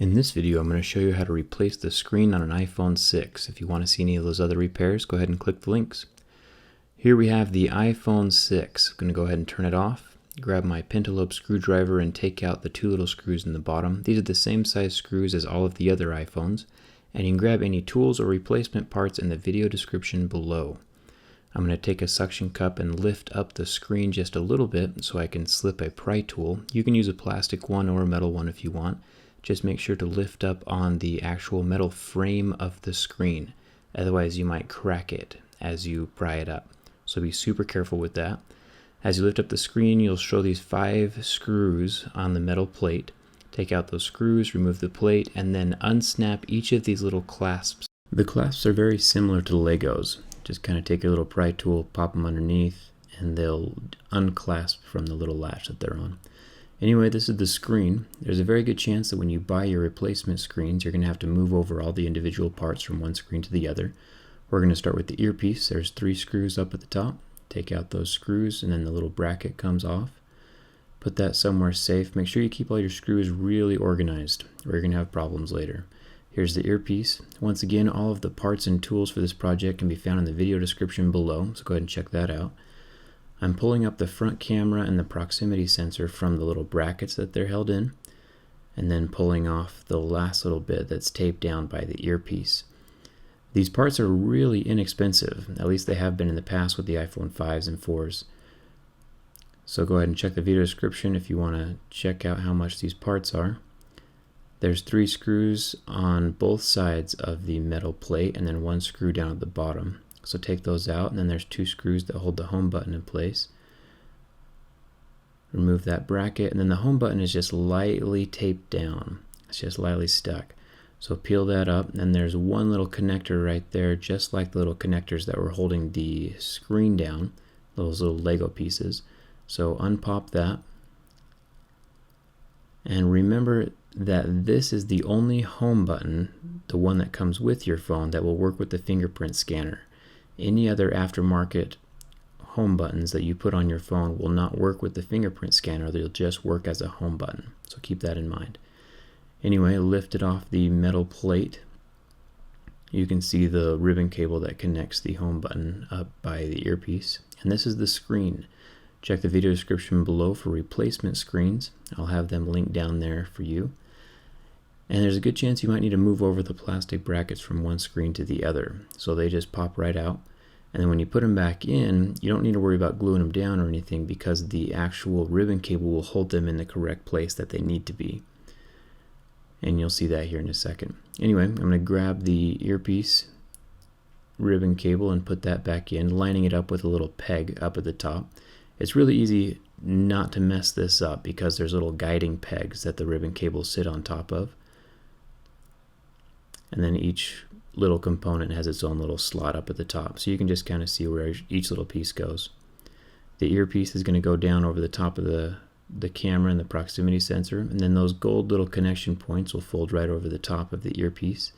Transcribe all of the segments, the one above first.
In this video, I'm going to show you how to replace the screen on an iPhone 6. If you want to see any of those other repairs, go ahead and click the links. Here we have the iPhone 6. I'm going to go ahead and turn it off, grab my pentalobe screwdriver and take out the two little screws in the bottom. These are the same size screws as all of the other iPhones, and you can grab any tools or replacement parts in the video description below. I'm going to take a suction cup and lift up the screen just a little bit so I can slip a pry tool. You can use a plastic one or a metal one if you want. Just make sure to lift up on the actual metal frame of the screen. Otherwise you might crack it as you pry it up. So be super careful with that. As you lift up the screen, you'll show these 5 screws on the metal plate. Take out those screws, remove the plate, and then unsnap each of these little clasps. The clasps are very similar to Legos. Just kind of take your little pry tool, pop them underneath, and they'll unclasp from the little latch that they're on. Anyway, this is the screen. There's a very good chance that when you buy your replacement screens, you're going to have to move over all the individual parts from one screen to the other. We're going to start with the earpiece. There's 3 screws up at the top. Take out those screws and then the little bracket comes off. Put that somewhere safe. Make sure you keep all your screws really organized or you're going to have problems later. Here's the earpiece. Once again, all of the parts and tools for this project can be found in the video description below, so go ahead and check that out. I'm pulling up the front camera and the proximity sensor from the little brackets that they're held in, and then pulling off the last little bit that's taped down by the earpiece. These parts are really inexpensive, at least they have been in the past with the iPhone 5s and 4s. So go ahead and check the video description if you want to check out how much these parts are. There's 3 screws on both sides of the metal plate and then 1 screw down at the bottom. So take those out, and then there's 2 screws that hold the home button in place. Remove that bracket, and then the home button is just lightly taped down. It's just lightly stuck. So peel that up, and then there's 1 little connector right there, just like the little connectors that were holding the screen down, those little Lego pieces. So unpop that. And remember that this is the only home button, the one that comes with your phone, that will work with the fingerprint scanner. Any other aftermarket home buttons that you put on your phone will not work with the fingerprint scanner. They'll just work as a home button. So keep that in mind. Anyway, lift it off the metal plate. You can see the ribbon cable that connects the home button up by the earpiece. And this is the screen. Check the video description below for replacement screens. I'll have them linked down there for you. And there's a good chance you might need to move over the plastic brackets from one screen to the other. So they just pop right out. And then when you put them back in, you don't need to worry about gluing them down or anything because the actual ribbon cable will hold them in the correct place that they need to be. And you'll see that here in a second. Anyway, I'm going to grab the earpiece ribbon cable and put that back in, lining it up with a little peg up at the top. It's really easy not to mess this up because there's little guiding pegs that the ribbon cables sit on top of. And then each little component has its own little slot up at the top, so you can just kind of see where each little piece goes. The earpiece is going to go down over the top of the camera and the proximity sensor, and then those gold little connection points will fold right over the top of the earpiece,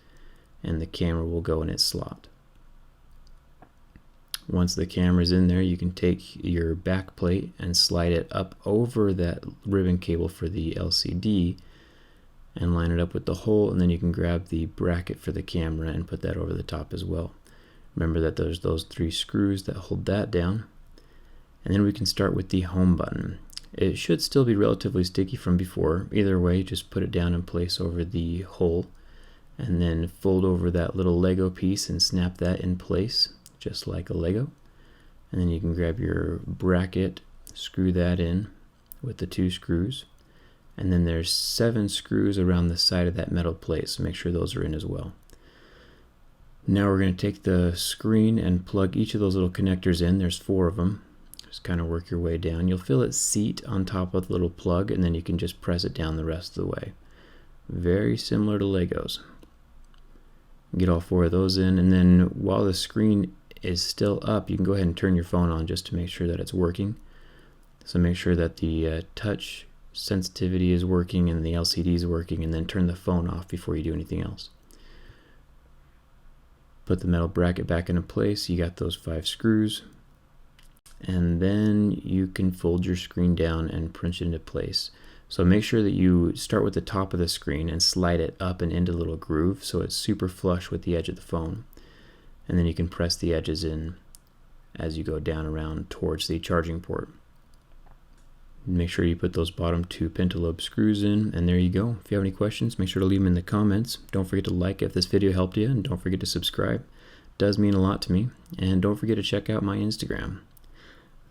and the camera will go in its slot. Once the camera's in there, you can take your back plate and slide it up over that ribbon cable for the LCD and line it up with the hole, and then you can grab the bracket for the camera and put that over the top as well. Remember that there's those 3 screws that hold that down. And then we can start with the home button. It should still be relatively sticky from before. Either way, just put it down in place over the hole and then fold over that little Lego piece and snap that in place just like a Lego. And then you can grab your bracket, screw that in with the 2 screws. And then there's 7 screws around the side of that metal plate, so make sure those are in as well. Now we're going to take the screen and plug each of those little connectors in. There's 4 of them. Just kind of work your way down. You'll feel it seat on top of the little plug, and then you can just press it down the rest of the way. Very similar to Legos. Get all 4 of those in, and then while the screen is still up, you can go ahead and turn your phone on just to make sure that it's working. So make sure that the touch sensitivity is working and the LCD is working, and then turn the phone off before you do anything else. Put the metal bracket back into place. You got those 5 screws, and then you can fold your screen down and punch it into place. So make sure that you start with the top of the screen and slide it up and into a little groove so it's super flush with the edge of the phone. And then you can press the edges in as you go down around towards the charging port. Make sure you put those bottom 2 pentalobe screws in, and there you go. If you have any questions, make sure to leave them in the comments. Don't forget to like if this video helped you, and don't forget to subscribe. It does mean a lot to me. And don't forget to check out my Instagram.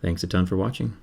Thanks a ton for watching.